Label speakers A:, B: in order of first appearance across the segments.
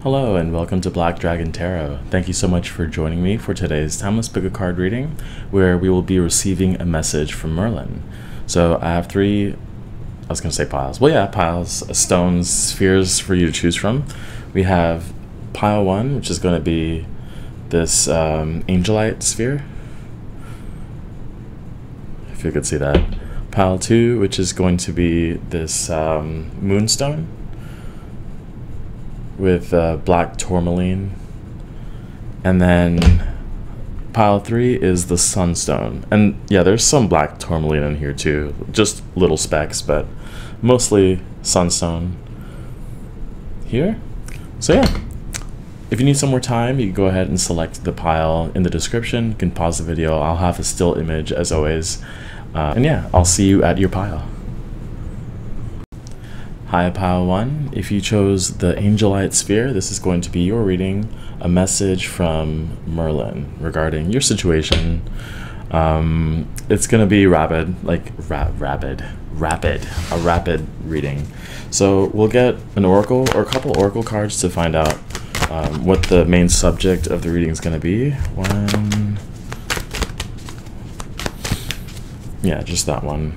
A: Hello and welcome to Black Dragon Tarot. Thank you so much for joining me for today's Timeless Pick a Card reading, where we will be receiving a message from Merlin. So I have three, I was going to say piles. Well, yeah, piles, stones, spheres for you to choose from. We have pile 1, which is going to be this angelite sphere, if you could see that. Pile 2, which is going to be this moonstone with black tourmaline, and then pile 3 is the sunstone. And yeah, there's some black tourmaline in here too, just little specks, but mostly sunstone here. So yeah, if you need some more time, you can go ahead and select the pile in the description. You can pause the video. I'll have a still image as always, and yeah, I'll see you at your pile. Hi, pile 1. If you chose the angelite sphere, this is going to be your reading, a message from Merlin regarding your situation. It's going to be rapid reading. So we'll get an oracle or a couple oracle cards to find out what the main subject of the reading is going to be. One, yeah, just that one.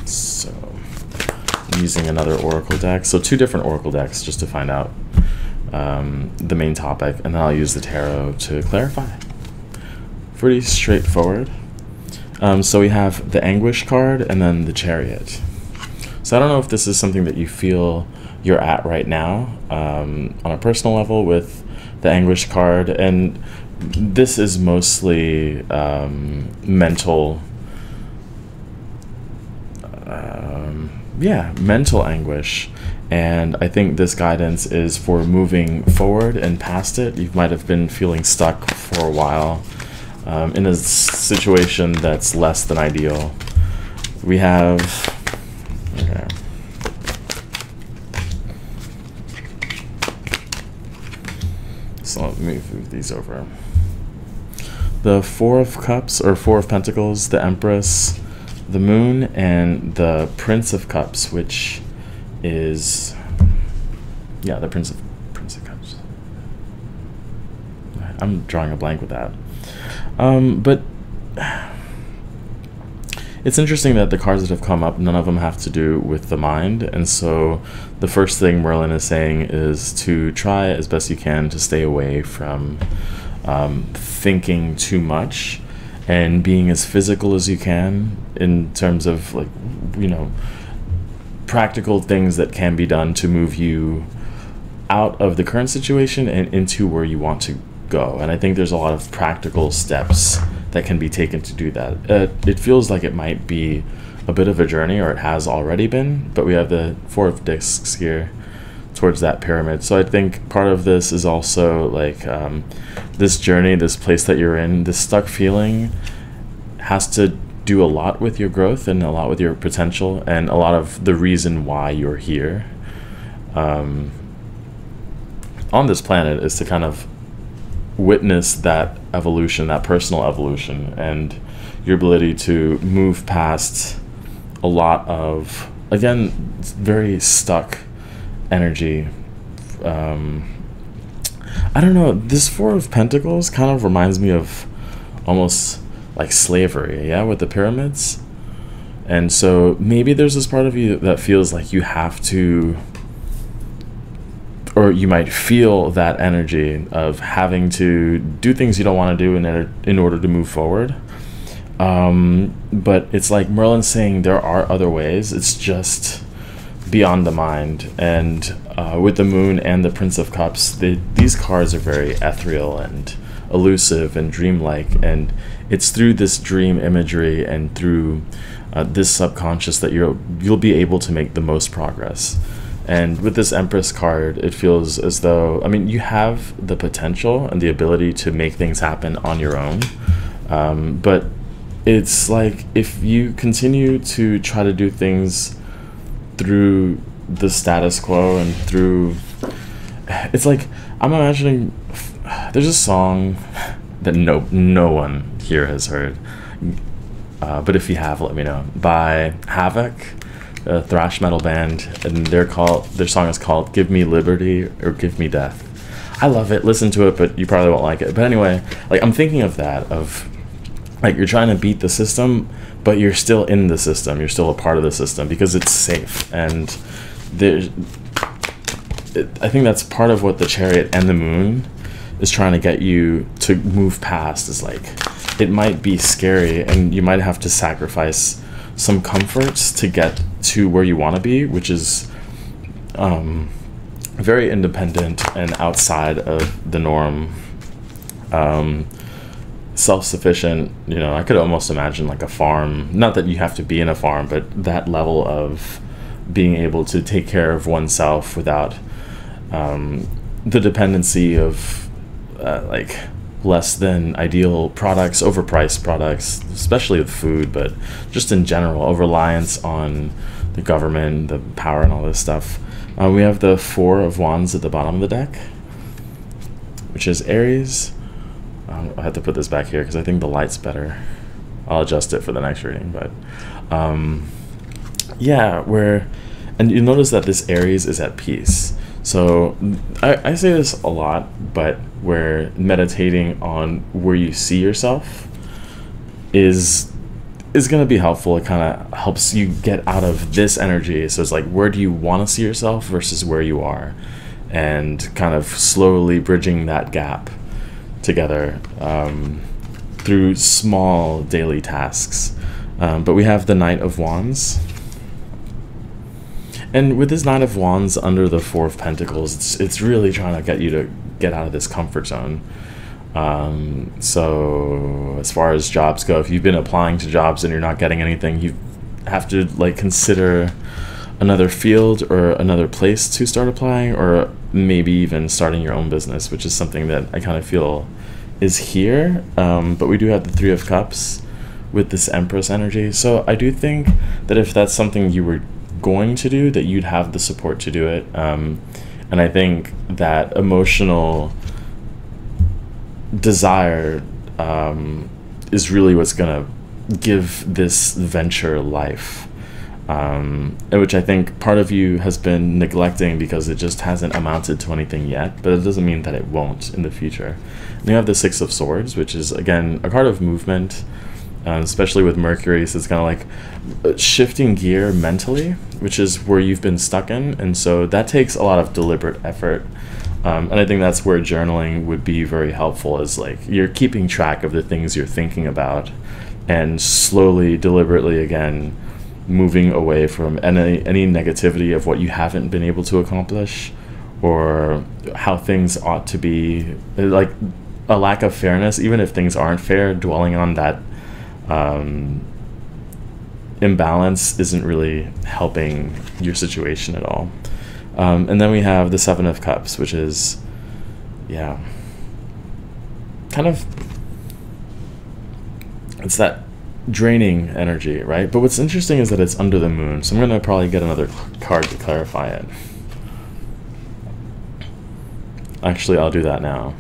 A: So using another oracle deck, so 2 different oracle decks just to find out the main topic, and then I'll use the tarot to clarify. Pretty straightforward. So we have the anguish card and then the chariot. So I don't know if this is something that you feel you're at right now on a personal level with the anguish card, and this is mostly mental mental anguish, and I think this guidance is for moving forward and past it. You might have been feeling stuck for a while in a situation that's less than ideal. We have so let me move these over. The 4 of Cups, or 4 of Pentacles, the Empress, the Moon, and the Prince of Cups, which is, yeah, the Prince of Cups. I'm drawing a blank with that. But it's interesting that the cards that have come up, none of them have to do with the mind, and so the first thing Merlin is saying is to try as best you can to stay away from thinking too much, and being as physical as you can in terms of, like, you know, practical things that can be done to move you out of the current situation and into where you want to go. And I think there's a lot of practical steps that can be taken to do that. It feels like it might be a bit of a journey, or it has already been, but we have the 4 of Discs here towards that pyramid. So I think part of this is also like this journey, this place that you're in, this stuck feeling has to do a lot with your growth and a lot with your potential and a lot of the reason why you're here on this planet is to kind of witness that evolution, that personal evolution, and your ability to move past a lot of, again, very stuck energy. I don't know, this 4 of Pentacles kind of reminds me of almost like slavery, yeah, with the pyramids. And so maybe there's this part of you that feels like you have to, or you might feel that energy of having to do things you don't want to do in order to move forward. But it's like Merlin's saying there are other ways. It's just beyond the mind. And with the Moon and the Prince of Cups, these cards are very ethereal and elusive and dreamlike, and it's through this dream imagery and through this subconscious that you'll be able to make the most progress. And with this Empress card, it feels as though, I mean, you have the potential and the ability to make things happen on your own, but it's like if you continue to try to do things through the status quo and through, it's like, I'm imagining, there's a song that no one here has heard, but if you have, let me know, by Havoc, a thrash metal band, and their song is called "Give Me Liberty" or "Give Me Death." I love it. Listen to it, but you probably won't like it. But anyway, like, I'm thinking of that, of like, you're trying to beat the system, but you're still in the system. You're still a part of the system because it's safe. And I think that's part of what the Chariot and the Moon is trying to get you to move past. Is like, it might be scary, and you might have to sacrifice some comforts to get to where you want to be, which is very independent and outside of the norm, self-sufficient. You know, I could almost imagine like a farm, not that you have to be in a farm, but that level of being able to take care of oneself without the dependency of like less than ideal products, overpriced products, especially with food, but just in general, a reliance on the government, the power, and all this stuff. We have the Four of Wands at the bottom of the deck, which is Aries. I have to put this back here because I think the light's better. I'll adjust it for the next reading, but yeah, and you notice that this Aries is at peace. So I say this a lot, but where meditating on where you see yourself is going to be helpful. It kind of helps you get out of this energy. So it's like, where do you want to see yourself versus where you are, and kind of slowly bridging that gap together through small daily tasks. But we have the Knight of Wands. And with this Knight of Wands under the Four of Pentacles, it's really trying to get you to get out of this comfort zone. So as far as jobs go, if you've been applying to jobs and you're not getting anything, you have to like consider another field or another place to start applying, or maybe even starting your own business, which is something that I kind of feel is here. But we do have the Three of Cups with this Empress energy. So I do think that if that's something you were going to do, that you'd have the support to do it. And I think that emotional desire is really what's gonna give this venture life, which I think part of you has been neglecting because it just hasn't amounted to anything yet, but it doesn't mean that it won't in the future. And you have the Six of Swords, which is again a card of movement, especially with Mercury. So it's kind of like shifting gear mentally, which is where you've been stuck in, and so that takes a lot of deliberate effort. And I think that's where journaling would be very helpful, is like you're keeping track of the things you're thinking about and slowly, deliberately, again, moving away from any negativity of what you haven't been able to accomplish or how things ought to be, like a lack of fairness, even if things aren't fair. Dwelling on that imbalance isn't really helping your situation at all. And then we have the Seven of Cups, which is, yeah, kind of, it's that draining energy, right? But what's interesting is that it's under the moon, so I'm going to probably get another card to clarify it. Actually, I'll do that now.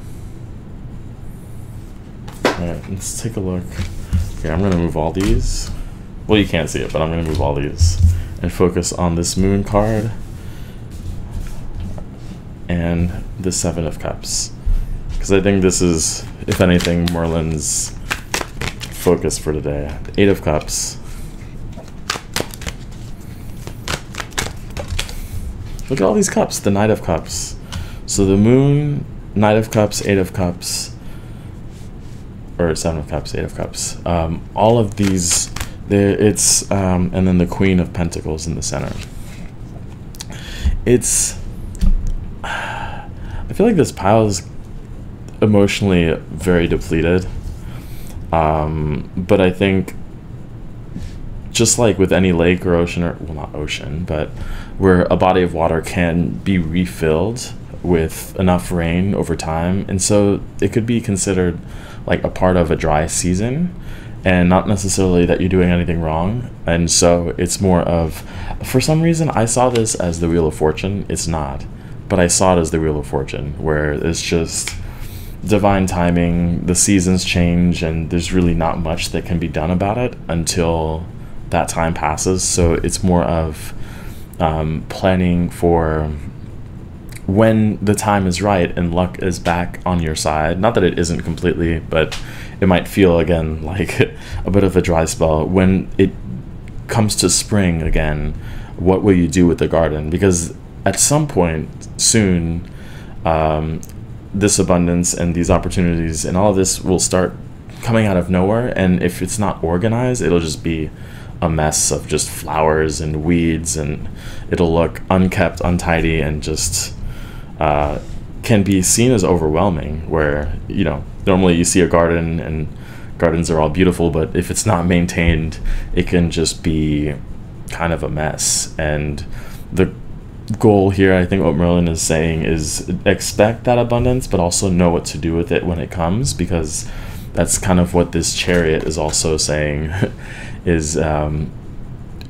A: Alright, let's take a look. Okay, I'm going to move all these. Well, you can't see it, but I'm going to move all these and focus on this moon card and the Seven of Cups, because I think this is, if anything, Merlin's focus for today. The Eight of Cups. Look at all these cups. The Knight of Cups. So the Moon, Knight of Cups, Eight of Cups, or Seven of Cups, Eight of Cups. All of these, it's and then the Queen of Pentacles in the center. It's, I feel like this pile is emotionally very depleted, but I think just like with any lake or ocean, or well, not ocean, but where a body of water can be refilled with enough rain over time, and so it could be considered like a part of a dry season, and not necessarily that you're doing anything wrong. And so it's more of, for some reason I saw this as the Wheel of Fortune. It's not, but I saw it as the Wheel of Fortune, where it's just divine timing, the seasons change, and there's really not much that can be done about it until that time passes. So it's more of planning for when the time is right and luck is back on your side. Not that it isn't completely, but it might feel again like a bit of a dry spell. When it comes to spring again, what will you do with the garden? Because at some point soon, this abundance and these opportunities and all of this will start coming out of nowhere, and if it's not organized, it'll just be a mess of just flowers and weeds, and it'll look unkept, untidy, and just can be seen as overwhelming, where, you know, normally you see a garden and gardens are all beautiful, but if it's not maintained, it can just be kind of a mess. And the goal here, I think what Merlin is saying, is expect that abundance, but also know what to do with it when it comes, because that's kind of what this Chariot is also saying. Is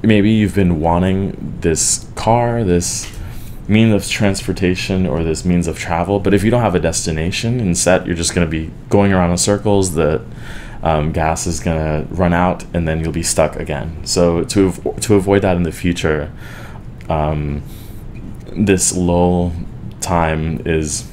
A: maybe you've been wanting this car, this means of transportation, or this means of travel, but if you don't have a destination and set, you're just going to be going around in circles. The gas is going to run out, and then you'll be stuck again. So to avoid that in the future, this lull time is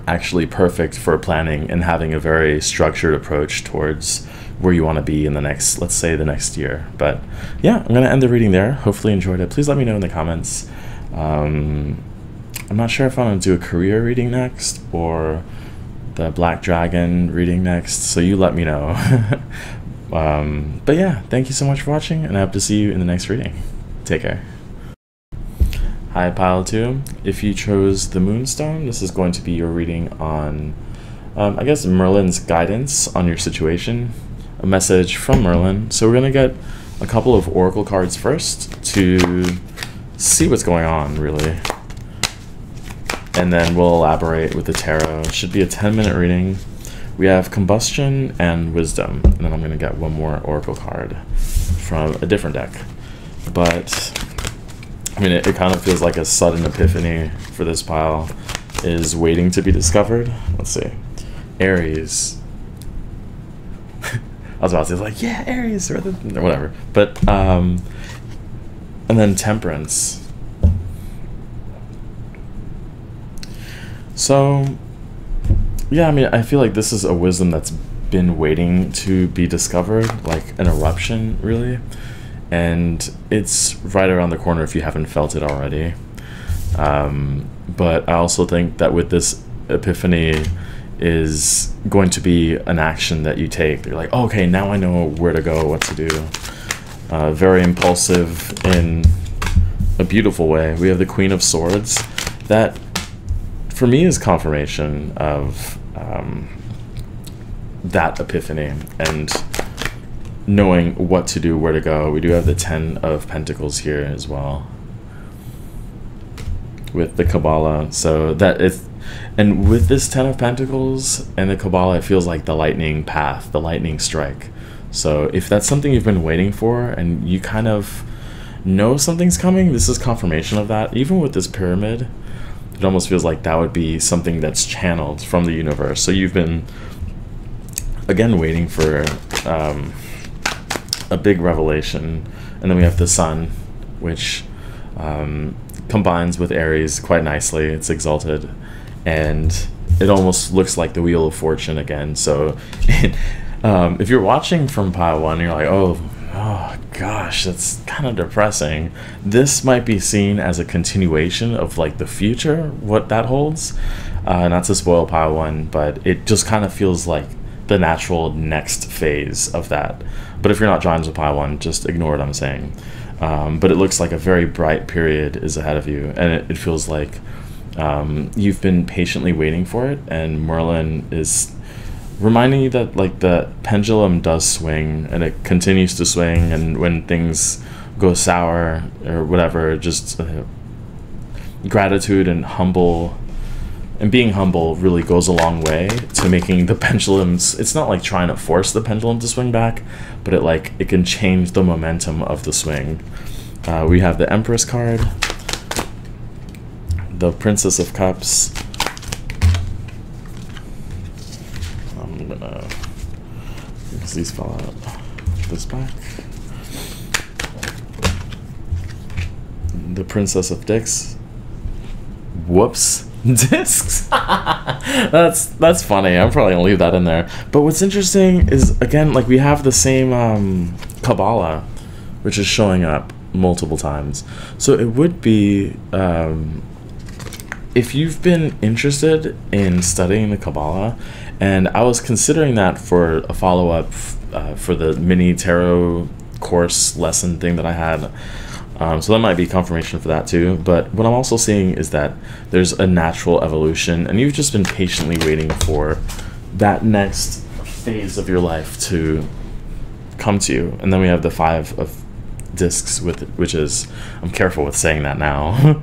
A: actually perfect for planning and having a very structured approach towards where you want to be in the next, let's say, the next year. But yeah, I'm going to end the reading there. Hopefully you enjoyed it. Please let me know in the comments. I'm not sure if I'm going to do a career reading next or the Black Dragon reading next, so you let me know. But yeah, thank you so much for watching, and I hope to see you in the next reading. Take care. Hi, Pile 2. If you chose the Moonstone, this is going to be your reading on, I guess, Merlin's guidance on your situation. A message from Merlin. So we're going to get a couple of oracle cards first to see what's going on, really. And then we'll elaborate with the tarot. It should be a 10-minute reading. We have Combustion and Wisdom. And then I'm going to get one more oracle card from a different deck. But I mean, it kind of feels like a sudden epiphany for this pile is waiting to be discovered. Let's see. Aries. I was about to say, like, yeah, Aries, or whatever. But, and then Temperance. So, yeah, I mean, I feel like this is a wisdom that's been waiting to be discovered, like an eruption, really. And it's right around the corner if you haven't felt it already. But I also think that with this epiphany is going to be an action that you take. You're like, oh, okay, now I know where to go, what to do. Very impulsive in a beautiful way. We have the Queen of Swords. That, for me, is confirmation of that epiphany and knowing what to do, where to go. We do have the 10 of Pentacles here as well with the Kabbalah. So that is, and with this 10 of Pentacles and the Kabbalah, it feels like the lightning path, the lightning strike. So if that's something you've been waiting for and you kind of know something's coming, this is confirmation of that. Even with this pyramid, it almost feels like that would be something that's channeled from the universe. So you've been, again, waiting for a big revelation. And then we have the Sun, which combines with Aries quite nicely. It's exalted, and it almost looks like the Wheel of Fortune again. So if you're watching from pile 1, you're like, oh gosh, that's kind of depressing. This might be seen as a continuation of like the future, what that holds. Not to spoil pile 1, but it just kind of feels like the natural next phase of that. But if you're not drawn to pile 1, just ignore what I'm saying. But it looks like a very bright period is ahead of you, and it feels like you've been patiently waiting for it, and Merlin is reminding you that like the pendulum does swing, and it continues to swing, and when things go sour or whatever, just gratitude and being humble really goes a long way to making the pendulums. It's not like trying to force the pendulum to swing back, but it can change the momentum of the swing. We have the Empress card, the Princess of Cups. I'm gonna, because these fall out, this back. the Princess of Dicks. Whoops. Discs. That's funny. I'm probably gonna leave that in there. But what's interesting is, again, like, we have the same Kabbalah, which is showing up multiple times. So it would be, if you've been interested in studying the Kabbalah, and I was considering that for a follow-up for the mini tarot course lesson thing that I had. So that might be confirmation for that too. But what I'm also seeing is that there's a natural evolution, and you've just been patiently waiting for that next phase of your life to come to you. And then we have the 5 of discs, which is, I'm careful with saying that now.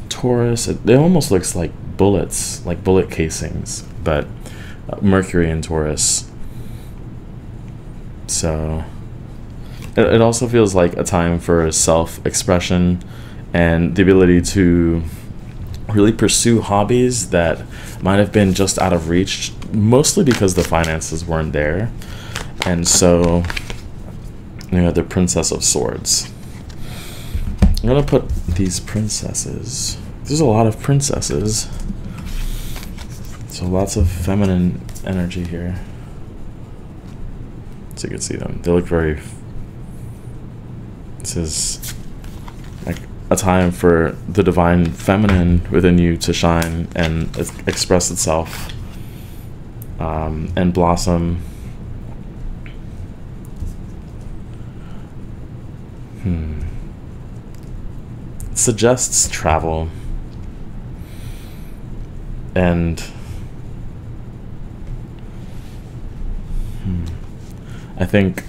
A: Taurus, it almost looks like bullets, like bullet casings, but Mercury and Taurus. So it also feels like a time for self-expression and the ability to really pursue hobbies that might have been just out of reach, mostly because the finances weren't there. And so, you know, the Princess of Swords. I'm gonna put these princesses. There's a lot of princesses. So lots of feminine energy here. So you can see them. They look very... This is like a time for the divine feminine within you to shine and express itself and blossom. It suggests travel, and I think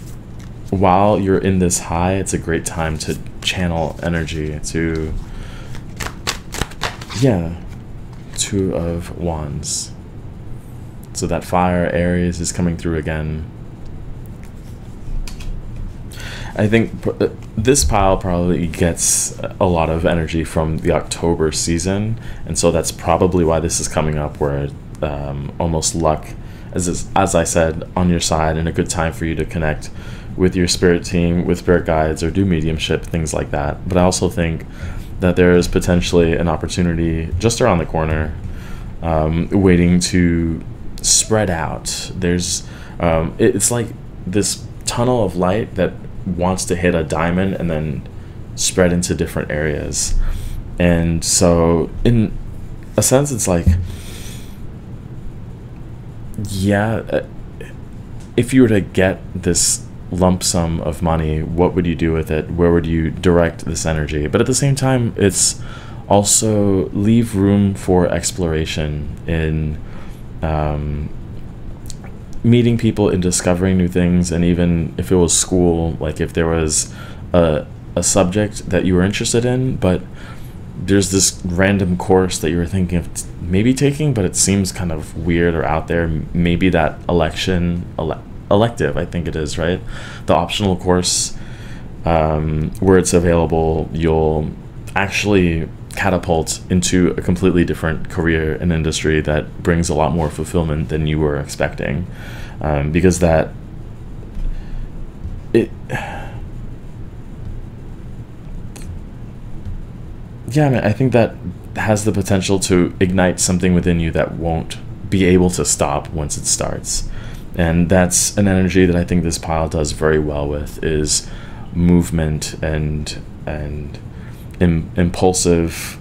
A: while you're in this high, it's a great time to channel energy to, yeah, 2 of Wands. So that fire, Aries, is coming through again. I think this pile probably gets a lot of energy from the October season, and so that's probably why this is coming up, where almost luck, as I said, on your side, and a good time for you to connect with your spirit team, with spirit guides, or do mediumship, things like that. But I also think that there is potentially an opportunity just around the corner, waiting to spread out. There's it's like this tunnel of light that wants to hit a diamond and then spread into different areas. And so in a sense, it's like, yeah, if you were to get this lump sum of money, what would you do with it? Where would you direct this energy? But at the same time, it's also leave room for exploration in meeting people and discovering new things. And even if it was school, like if there was a subject that you were interested in, but there's this random course that you were thinking of maybe taking, but it seems kind of weird or out there, maybe that elective, I think it is, right? The optional course, where it's available, you'll actually catapult into a completely different career and industry that brings a lot more fulfillment than you were expecting, because that yeah, I mean, I think that has the potential to ignite something within you that won't be able to stop once it starts. And that's an energy that I think this pile does very well with, is movement and impulsive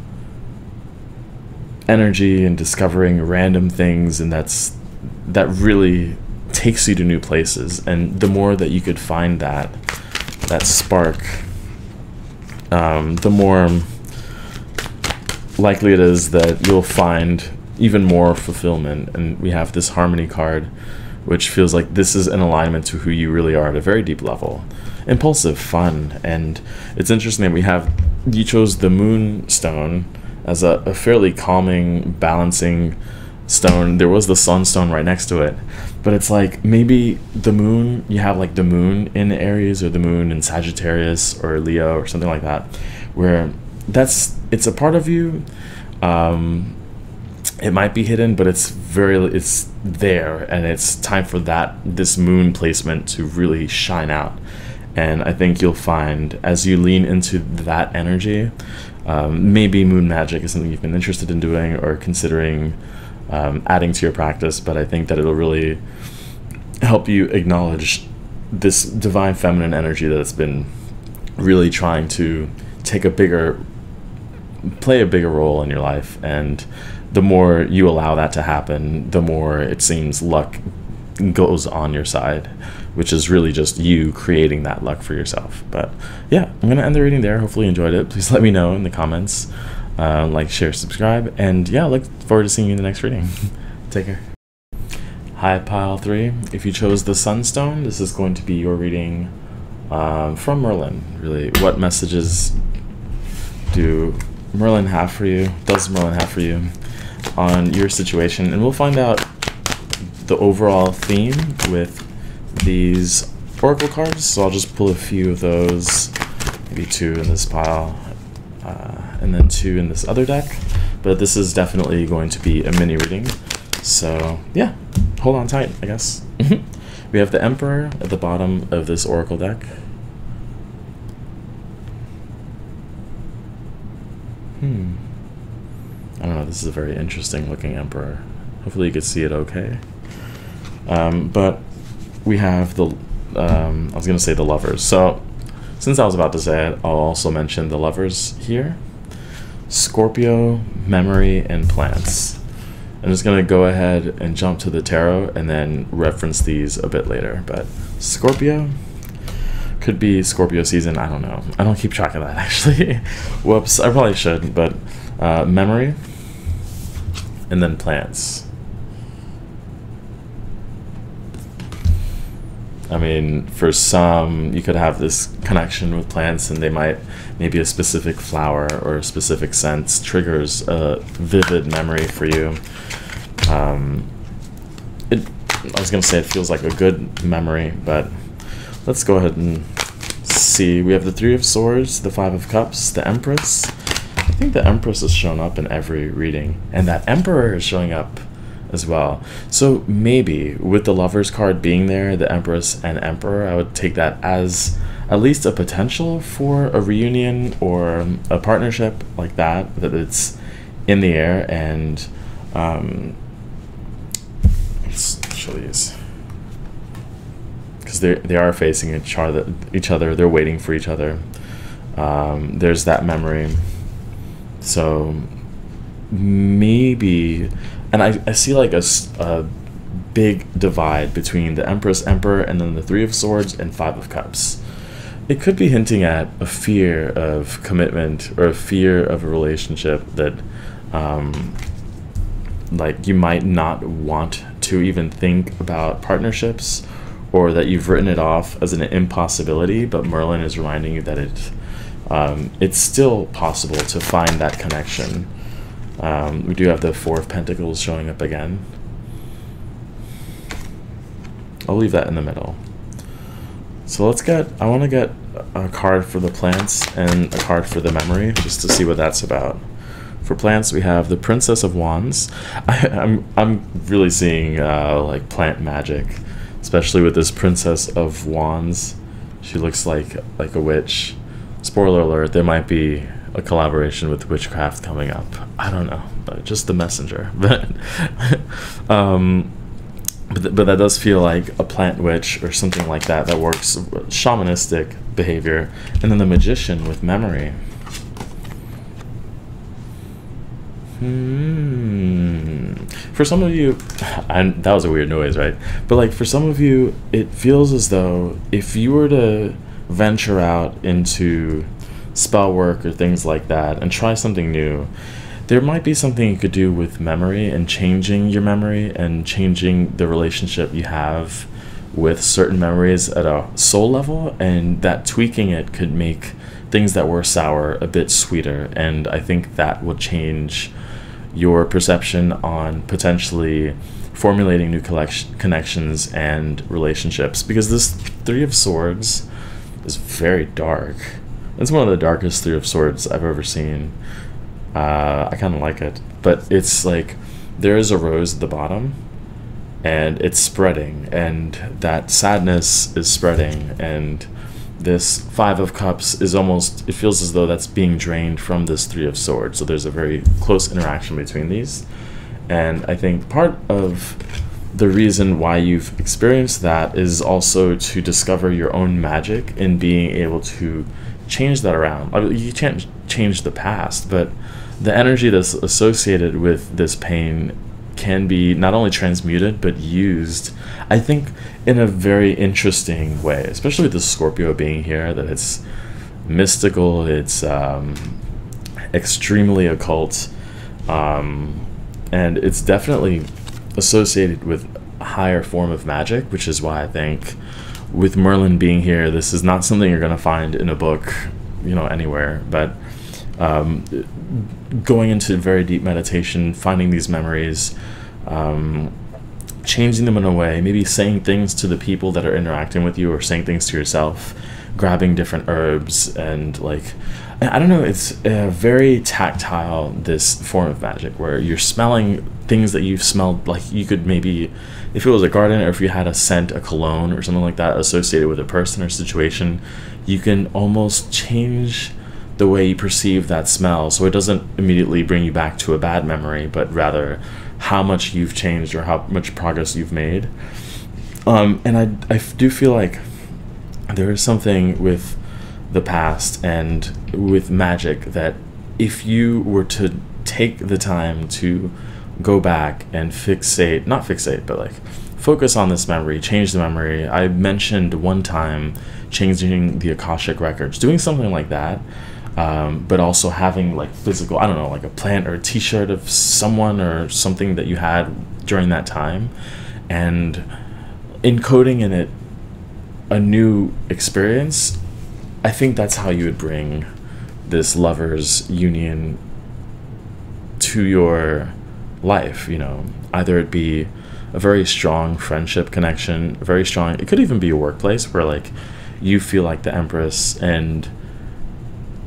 A: energy and discovering random things, and that really takes you to new places. And the more that you could find that spark, the more likely it is that you'll find even more fulfillment. And we have this Harmony card, which feels like this is in alignment to who you really are at a very deep level. Impulsive, fun. And it's interesting that you chose the Moonstone as a fairly calming, balancing stone. There was the Sunstone right next to it, but it's like maybe the moon, you have like the moon in Aries or the moon in Sagittarius or Leo or something like that, where it's a part of you. It might be hidden, but it's there, and it's time for this moon placement to really shine out. And I think you'll find as you lean into that energy, maybe moon magic is something you've been interested in doing or considering adding to your practice, but I think that it'll really help you acknowledge this divine feminine energy that's been really trying to play a bigger role in your life. And the more you allow that to happen, the more it seems luck goes on your side, which is really just you creating that luck for yourself. But yeah, I'm gonna end the reading there. Hopefully you enjoyed it. Please let me know in the comments. Like, share, subscribe, and yeah, look forward to seeing you in the next reading. Take care. Hi, Pile 3. If you chose the Sunstone, this is going to be your reading from Merlin. Really, what messages does Merlin have for you on your situation? And we'll find out the overall theme with these oracle cards. So I'll just pull a few of those, maybe 2 in this pile, and then 2 in this other deck. But this is definitely going to be a mini reading. So yeah, hold on tight, I guess. We have the Emperor at the bottom of this oracle deck. I don't know, this is a very interesting looking Emperor. Hopefully you can see it okay. But we have the, I was going to say the Lovers. So since I was about to say it, I'll also mention the Lovers here. Scorpio, Memory, and Plants. I'm just going to go ahead and jump to the tarot and then reference these a bit later. But Scorpio, could be Scorpio season, I don't know. I don't keep track of that, actually. Whoops, I probably should. But Memory, and then Plants. I mean, for some, you could have this connection with plants, and they might, maybe a specific flower or a specific scent triggers a vivid memory for you. I was going to say it feels like a good memory, but let's go ahead and see. We have the 3 of Swords, the 5 of Cups, the Empress. I think the Empress has shown up in every reading, and that Emperor is showing up as well. So maybe with the Lovers card being there, the Empress and Emperor, I would take that as at least a potential for a reunion or a partnership like that, that it's in the air. And let's show these, because they are facing each other, they're waiting for each other. There's that memory. So maybe, and I see like a big divide between the Empress, Emperor, and then the 3 of Swords and 5 of Cups. It could be hinting at a fear of commitment or a fear of a relationship that like you might not want to even think about partnerships, or that you've written it off as an impossibility, but Merlin is reminding you that it's still possible to find that connection. We do have the 4 of Pentacles showing up again. I'll leave that in the middle. So I want to get a card for the Plants and a card for the Memory, just to see what that's about. For Plants, we have the Princess of Wands. I'm really seeing like plant magic, especially with this Princess of Wands. She looks like a witch. Spoiler alert, there might be a collaboration with witchcraft coming up. I don't know, but just the messenger. But but that does feel like a plant witch or something like that works shamanistic behavior. And then the Magician with Memory. For some of you, and that was a weird noise, right? But like for some of you, it feels as though if you were to venture out into spell work or things like that and try something new, there might be something you could do with memory and changing your memory and changing the relationship you have with certain memories at a soul level, and that tweaking it could make things that were sour a bit sweeter. And I think that will change your perception on potentially formulating new connections and relationships, because this 3 of Swords is very dark. It's one of the darkest 3 of Swords I've ever seen. I kind of like it, but it's like there is a rose at the bottom and it's spreading, and that sadness is spreading, and this Five of Cups is almost, it feels as though that's being drained from this Three of Swords. So there's a very close interaction between these. And I think part of the reason why you've experienced that is also to discover your own magic in being able to change that around. I mean, you can't change the past, but the energy that's associated with this pain can be not only transmuted but used, I think, in a very interesting way, especially with the Scorpio being here, that it's mystical, it's extremely occult, and it's definitely associated with a higher form of magic, which is why I think with Merlin being here, this is not something you're going to find in a book, you know, anywhere, but going into very deep meditation, finding these memories, changing them in a way, maybe saying things to the people that are interacting with you or saying things to yourself, grabbing different herbs, and like, I don't know, it's very tactile, this form of magic, where you're smelling things that you've smelled, like you could maybe, if it was a garden or if you had a scent, a cologne or something like that associated with a person or situation, you can almost change the way you perceive that smell, so it doesn't immediately bring you back to a bad memory, but rather how much you've changed or how much progress you've made. And I do feel like there is something with the past and with magic that if you were to take the time to go back and not fixate, but like focus on this memory, change the memory. I mentioned one time changing the Akashic records, doing something like that, but also having like physical, I don't know, like a plant or a t-shirt of someone or something that you had during that time, and encoding in it a new experience. I think that's how you would bring this lover's union to your life, you know, either it be a very strong friendship connection, very strong, it could even be a workplace where like you feel like the Empress and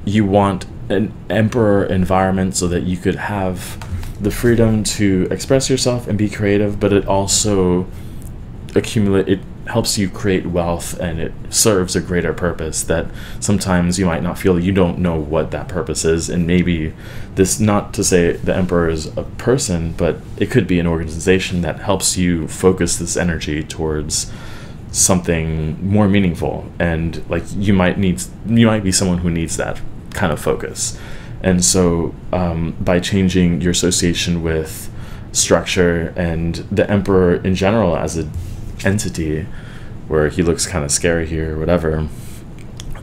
A: you want an emperor environment so that you could have the freedom to express yourself and be creative, but it also it helps you create wealth, and it serves a greater purpose that sometimes you might not feel, you don't know what that purpose is. And maybe this, not to say the emperor is a person, but it could be an organization that helps you focus this energy towards something more meaningful, and like you might be someone who needs that kind of focus. And so by changing your association with structure and the emperor in general as an entity, where he looks kind of scary here or whatever,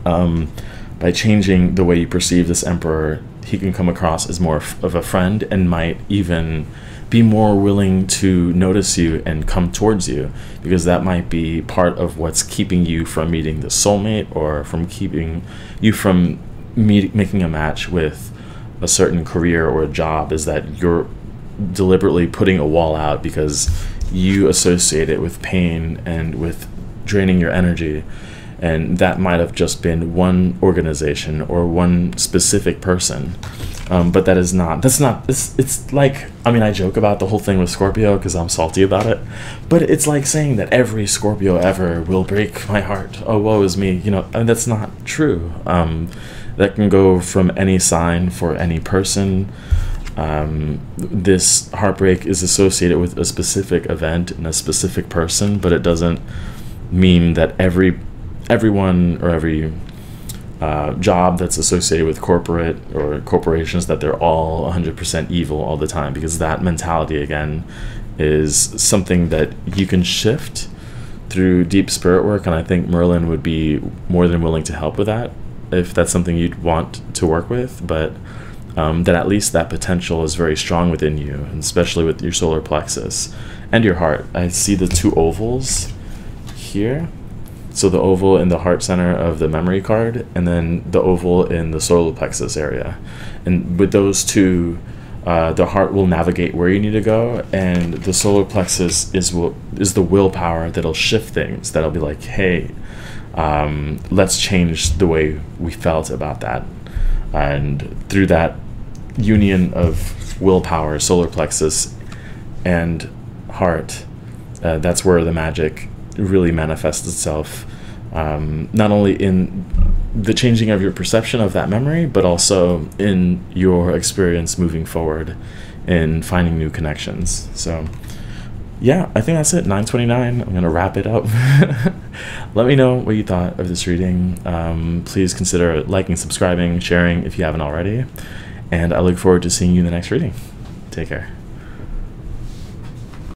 A: by changing the way you perceive this emperor, he can come across as more of a friend and might even be more willing to notice you and come towards you, because that might be part of what's keeping you from meeting the soulmate, or from keeping you from making a match with a certain career or a job, is that you're deliberately putting a wall out because you associate it with pain and with draining your energy. And that might have just been one organization or one specific person, but it's like, I mean, I joke about the whole thing with Scorpio because I'm salty about it, but it's like saying that every Scorpio ever will break my heart, oh woe is me, you know, and that's not true. That can go from any sign for any person. This heartbreak is associated with a specific event and a specific person, but it doesn't mean that everyone or every job that's associated with corporate or corporations, that they're all 100% evil all the time, because that mentality, again, is something that you can shift through deep spirit work, and I think Merlin would be more than willing to help with that if that's something you'd want to work with. But that at least that potential is very strong within you, and especially with your solar plexus and your heart. I see the two ovals here, so the oval in the heart center of the memory card, and then the oval in the solar plexus area. And with those two, the heart will navigate where you need to go, and the solar plexus is the willpower that'll shift things, that'll be like, hey, let's change the way we felt about that. And through that union of willpower, solar plexus, and heart, that's where the magic really manifests itself not only in the changing of your perception of that memory, but also in your experience moving forward in finding new connections. So yeah, I think that's it. 9:29. I'm gonna wrap it up. Let me know what you thought of this reading. Please consider liking, subscribing, sharing if you haven't already, and I look forward to seeing you in the next reading. Take care.